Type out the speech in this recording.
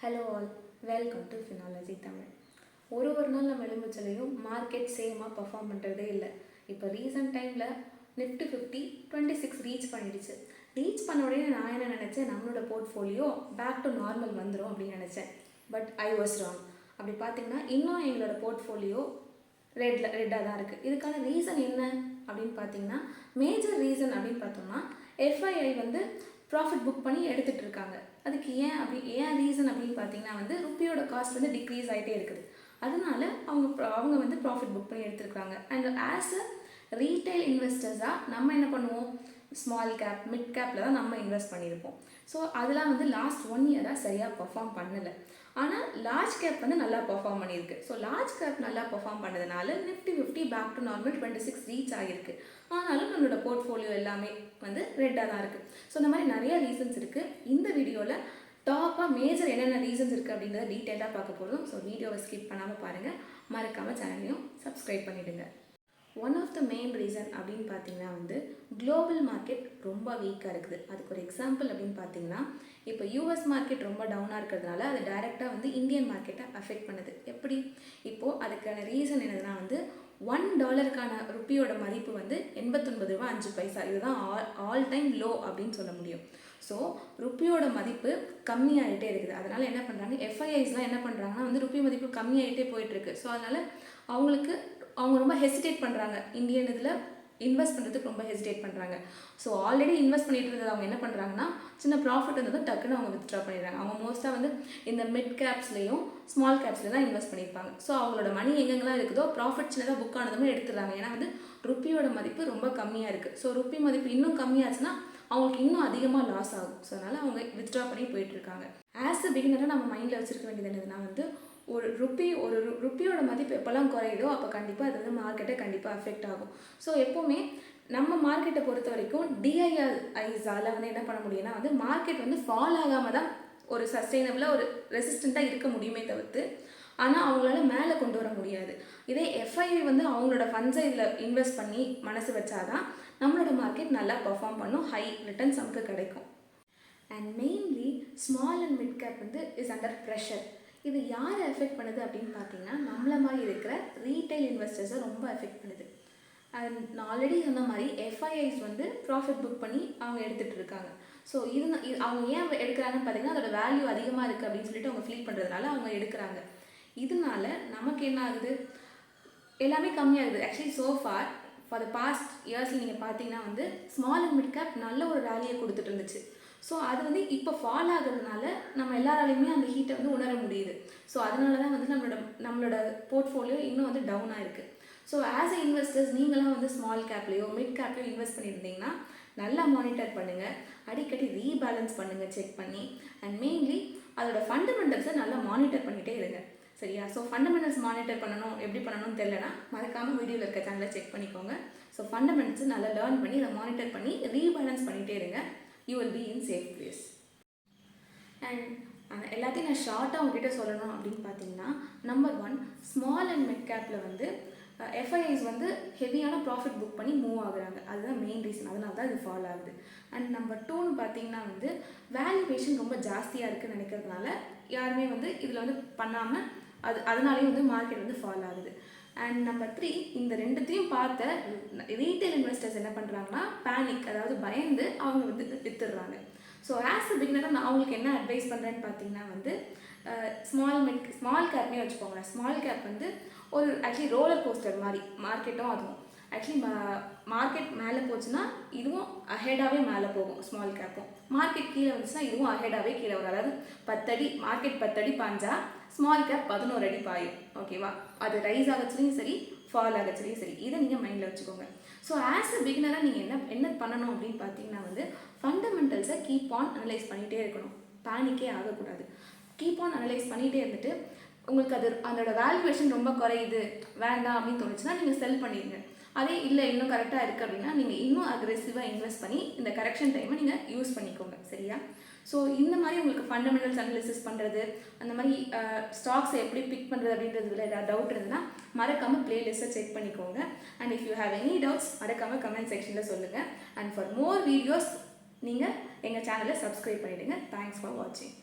Hello all, welcome to Finology Tamil. ஒரு நாள் நம்ம எலும்புச்சலையும் மார்க்கெட் சேமாக பர்ஃபார்ம் பண்ணுறதே இல்லை. இப்போ ரீசெண்ட் டைமில் நிஃப்டி 50 26 ரீச் பண்ணிடுச்சு. ரீச் பண்ண உடனே நான் என்ன நினச்சேன், நம்மளோட போர்ட்ஃபோலியோ பேக் டு நார்மல் வந்துடும் அப்படின்னு நினச்சேன். But I was wrong. அப்படி பார்த்தீங்கன்னா இன்னும் எங்களோட போர்ட்ஃபோலியோ ரெட்டாக தான் இருக்குது. இதுக்கான ரீசன் என்ன அப்படின்னு பார்த்தீங்கன்னா, மேஜர் ரீசன் அப்படின்னு பார்த்தோம்னா எஃப்ஐஐ ப்ராஃபிட் புக் பண்ணி எடுத்துகிட்டு இருக்காங்க. அதுக்கு ஏன் ரீசன் அப்படின்னு பார்த்தீங்கன்னா ருப்பியோட காஸ்ட் டிக்ரீஸ் ஆகிட்டே இருக்குது. அதனால அவங்க ப்ராஃபிட் புக் பண்ணி எடுத்துருக்காங்க. அண்ட் ஆஸ் அ ரீட்டைல் இன்வெஸ்டர்ஸாக நம்ம என்ன பண்ணுவோம், ஸ்மால் கேப் மிட் கேப்பில் தான் நம்ம இன்வெஸ்ட் பண்ணியிருப்போம். ஸோ அதெல்லாம் லாஸ்ட் 1 இயராக சரியாக பர்ஃபார்ம் பண்ணலை. ஆனால் லார்ஜ் கேப் நல்லா பர்ஃபார்ம் பண்ணியிருக்கு. ஸோ லார்ஜ் கேப் நல்லா பர்ஃபார்ம் பண்ணதுனால Nifty 50 back to normal 26 reach ஆகிருக்கு. ஆனாலும் நம்மளோட போர்ட்ஃபோலியோ எல்லாமே ரெட்டாக தான் இருக்குது. ஸோ இந்த மாதிரி நிறைய ரீசன்ஸ் இருக்குது. இந்த வீடியோவில் டாப்பாக மேஜர் என்னென்ன ரீசன்ஸ் இருக்குது அப்படின்றத டீட்டெயிலாக பார்க்க போகிறோம். ஸோ வீடியோவை ஸ்கிப் பண்ணாமல் பாருங்கள். மறக்காமல் சேனலையும் சப்ஸ்கிரைப் பண்ணிவிடுங்க. One of the main reason அப்படின்னு பார்த்தீங்கன்னா குளோபல் மார்க்கெட் ரொம்ப வீக்காக இருக்குது. அதுக்கு ஒரு எக்ஸாம்பிள் அப்படின்னு பார்த்தீங்கன்னா, இப்போ யூஎஸ் மார்க்கெட் ரொம்ப டவுனாக இருக்கிறதுனால அது டைரெக்டாக இந்தியன் மார்க்கெட்டை அஃபெக்ட் பண்ணுது. எப்படி? இப்போது அதுக்கான ரீசன் என்னதுன்னா $1 ருப்பியோட மதிப்பு 89 ரூபா 5 பைசா. இதுதான் ஆல் டைம் லோ அப்படின்னு சொல்ல முடியும். ஸோ ருப்பியோட மதிப்பு கம்மியாகிட்டே இருக்குது. அதனால் என்ன பண்ணுறாங்க, எஃப்ஐஐஸ்லாம் என்ன பண்ணுறாங்கன்னா ருப்பி மதிப்பு கம்மியாகிட்டே போயிட்டுருக்கு. ஸோ அதனால் அவங்க ரொம்ப ஹெசிடேட் பண்ணுறாங்க. இந்தியன் இதில் இன்வெஸ்ட் பண்ணுறதுக்கு ரொம்ப ஹெசிடேட் பண்ணுறாங்க. ஸோ ஆல்ரெடி இன்வெஸ்ட் பண்ணிட்டு இருந்தது அவங்க என்ன பண்ணுறாங்கன்னா, சின்ன ப்ராஃபிட் டக்குன்னு அவங்க வித்ட்ரா பண்ணிடுறாங்க. அவங்க மோஸ்ட்டாக இந்த மிட் கேப்ஸ்லேயும் ஸ்மால் கேப்ஸில் தான் இன்வெஸ்ட் பண்ணியிருப்பாங்க. ஸோ அவங்களோட மணி எங்கெங்கெல்லாம் இருக்குதோ ப்ராஃபிட் சின்னதாக புக் ஆனதுமே எடுத்துடுறாங்க. ஏன்னா ருப்பியோட மதிப்பு ரொம்ப கம்மியாக இருக்குது. ஸோ ருப்பி மதிப்பு இன்னும் கம்மியாச்சுன்னா அவங்களுக்கு இன்னும் அதிகமாக லாஸ் ஆகும். ஸோ அதனால் அவங்க வித்ட்ரா பண்ணி போயிட்டுருக்காங்க. ஆஸ் அ பிகினராக நம்ம மைண்டில் வச்சுருக்க வேண்டியது என்னதுன்னா ஒரு ருப்பியோட மதிப்பு எப்போல்லாம் குறையுதோ அப்போ கண்டிப்பாக அது மார்க்கெட்டை கண்டிப்பாக அஃபெக்ட் ஆகும். ஸோ எப்போவுமே நம்ம மார்க்கெட்டை பொறுத்த வரைக்கும் டிஐஐஸால் என்ன பண்ண முடியும்னா மார்க்கெட் ஃபால் ஆகாமல் தான் ஒரு சஸ்டெயினபிளாக ஒரு ரெசிஸ்டண்ட்டாக இருக்க முடியுமே தவிர்த்து, ஆனால் அவங்களால மேலே கொண்டு வர முடியாது. இதே எஃப்ஐஐ அவங்களோட ஃபண்ட்ஸை இதில் இன்வெஸ்ட் பண்ணி மனசு வச்சாதான் நம்மளோட மார்க்கெட் நல்லா பர்ஃபார்ம் பண்ணும், ஹை ரிட்டர்ன்ஸ் நமக்கு கிடைக்கும். And mainly small and mid cap is under pressure. இது யாரை எஃபெக்ட் பண்ணுது அப்படின்னு பார்த்தீங்கன்னா, நம்மள மாதிரி இருக்கிற ரீட்டைல் இன்வெஸ்டர்ஸை ரொம்ப எஃபெக்ட் பண்ணுது. அண்ட் நான் ஆல்ரெடி சொன்ன மாதிரி எஃப்ஐஐஸ் ப்ராஃபிட் புக் பண்ணி அவங்க எடுத்துகிட்டு இருக்காங்க. ஸோ அவங்க ஏன் எடுக்கிறாங்கன்னு பார்த்தீங்கன்னா, அதோட வேல்யூ அதிகமாக இருக்குது அப்படின்னு சொல்லிட்டு அவங்க ஃபீல் பண்ணுறதுனால அவங்க எடுக்கிறாங்க. இதனால நமக்கு என்ன ஆகுது, எல்லாமே கம்மியாகுது. ஆக்சுவலி ஃபார் த பாஸ்ட் இயர்ஸில் நீங்கள் பார்த்தீங்கன்னா ஸ்மால் அண்ட் மிட் கேப் நல்ல ஒரு வேல்யூயை கொடுத்துட்டு இருந்துச்சு. ஸோ அது இப்போ ஃபால் ஆகுறதுனால நம்ம எல்லாராலையுமே அந்த ஹீட்டை உணர முடியுது. ஸோ அதனால தான் நம்மளோட போர்ட்ஃபோலியோ இன்னும் டவுன் ஆகிருக்கு. ஸோ ஆஸ் எ இன்வெஸ்டர்ஸ் நீங்களாம் ஸ்மால் கேப்லேயோ மிட் கேப்லேயோ இன்வெஸ்ட் பண்ணியிருந்தீங்கன்னா நல்லா மானிட்டர் பண்ணுங்கள், அடிக்கடி ரீபேலன்ஸ் பண்ணுங்கள் செக் பண்ணி. அண்ட் மெயின்லி அதோட ஃபண்டமெண்டல்ஸை நல்லா மானிட்டர் பண்ணிகிட்டே இருங்க. சரியா? ஸோ ஃபண்டமெண்டல்ஸ் மானிட்டர் பண்ணணும், எப்படி பண்ணணும்னு தெரியலனா மறக்காமல் வீடியோவில் இருக்க சேனலை செக் பண்ணிக்கோங்க. ஸோ ஃபண்டமெண்டல்ஸ் நல்லா லேர்ன் பண்ணி அதை மானிட்டர் பண்ணி ரீபேலன்ஸ் பண்ணிகிட்டே இருங்க. You will be in safe place. And எல்லாத்தையும் நான் ஷார்ட்டாக உங்ககிட்ட சொல்லணும் அப்படின்னு பார்த்தீங்கன்னா, நம்பர் 1, ஸ்மால் அண்ட் மிட் கேப்பில் எஃப்ஐஐஸ் ஹெவியான ப்ராஃபிட் புக் பண்ணி மூவ் ஆகுறாங்க. அதுதான் மெயின் ரீசன். அதனால தான் இது ஃபால் ஆகுது. அண்ட் நம்பர் 2ன்னு பார்த்தீங்கன்னா வேல்யூவேஷன் ரொம்ப ஜாஸ்தியாக இருக்குதுன்னு நினைக்கிறதுனால யாருமே இதில் பண்ணாமல் அதனாலேயும் மார்க்கெட் ஃபால் ஆகுது. அண்ட் நம்பர் 3, இந்த ரெண்டுத்தையும் பார்த்த ரீட்டைல் இன்வெஸ்டர்ஸ் என்ன பண்ணுறாங்கன்னா பேனிக், அதாவது பயந்து அவங்க வித்துடுறாங்க. ஸோ ஆஸ் அ பிகினராக நான் அவங்களுக்கு என்ன அட்வைஸ் பண்ணுறேன்னு பார்த்தீங்கன்னா ஸ்மால் கேப்னே வச்சுக்கோங்களேன். ஸ்மால் கேப் ஒரு ஆக்சுவலி ரோலர் கோஸ்டர் மாதிரி மார்க்கெட்டும். அதுவும் ஆக்சுவலி மார்க்கெட் மேலே போச்சுன்னா இதுவும் அஹெடாகவே மேலே போகும். ஸ்மால் கேப்பும் மார்க்கெட் கீழே வந்துச்சுன்னா இதுவும் அஹெடாகவே கீழே வரும். அதாவது 10 அடி மார்க்கெட் 10 அடி பாஞ்சா ஸ்மால் கேப் 11 அடி பாயும். ஓகேவா? அது ரைஸ் ஆகச்சுலையும் சரி, ஃபால் ஆகச்சுலையும் சரி, இதை நீங்கள் மைண்டில் வச்சுக்கோங்க. ஸோ ஆஸ் அ பிகினராக நீங்கள் என்ன பண்ணணும் அப்படின்னு பார்த்தீங்கன்னா ஃபண்டமெண்டல்ஸை கீப் ஆன் அனலைஸ் பண்ணிகிட்டே இருக்கணும். பேனிக்கே ஆகக்கூடாது. கீப் ஆன் அனலைஸ் பண்ணிகிட்டே இருந்துட்டு உங்களுக்கு அதோட வேல்யூவேஷன் ரொம்ப குறையுது வேண்டாம் அப்படின்னு தோணுச்சுன்னா நீங்கள் செல் பண்ணிடுங்க. அதே இல்லை இன்னும் கரெக்டாக இருக்குது அப்படின்னா நீங்கள் இன்னும் அக்ரெசிவாக இன்வெஸ்ட் பண்ணி இந்த கரெக்ஷன் டைமை நீங்கள் யூஸ் பண்ணிக்கோங்க. சரியா? ஸோ இந்த மாதிரி உங்களுக்கு ஃபண்டமெண்டல்ஸ் அனலிசிஸ் பண்ணுறது, அந்த மாதிரி ஸ்டாக்ஸை எப்படி பிக் பண்ணுறது அப்படின்றதுல ஏதாவது டவுட் இருந்ததுன்னா மறக்காமல் பிளேலிஸ்ட்டை செக் பண்ணிக்கோங்க. And if you have any doubts மறக்காமல் கமெண்ட் செக்ஷனில் சொல்லுங்கள். அண்ட் ஃபார் மோர் வீடியோஸ் நீங்கள் எங்கள் சேனலை சப்ஸ்கிரைப் பண்ணிவிடுங்க. தேங்க்ஸ் ஃபார் வாட்சிங்.